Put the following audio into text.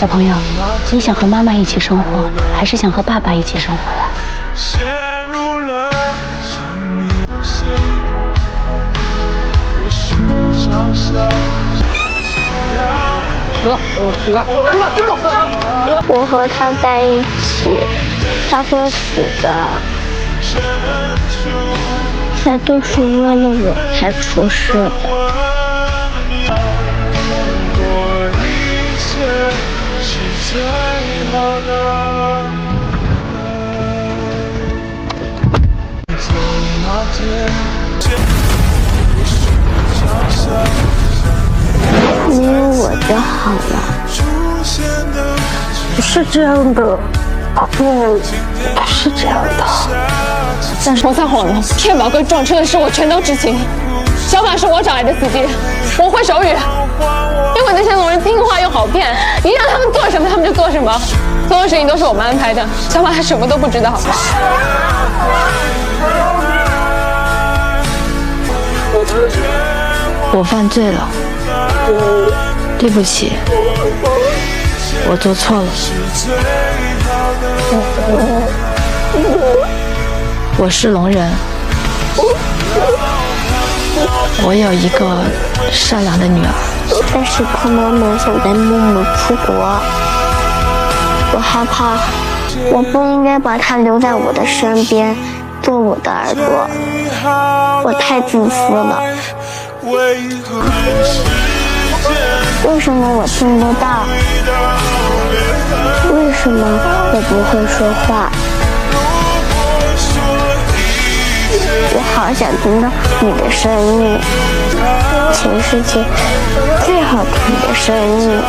小朋友，你想和妈妈一起生活，还是想和爸爸一起生活呀？我和他在一起，他会死的。他都是为了我才出事的。没有我就好了。不是这样的，不是这样的。但是我撒谎了，骗宝哥撞车的事我全都知情。小马是我找来的司机，我会手语，因为那些聋人听话又好骗，你让他们做什么他们就做什么，所有事情都是我们安排的。小马还什么都不知道。我犯罪了，对不起，我做错了。我是聋人，我有一个善良的女儿。但是柯妈妈想带木木出国，我害怕，我不应该把她留在我的身边，做我的耳朵。我太自私了。为什么我听不到？为什么我不会说话？我好想听到你的声音，全世界最好听的声音。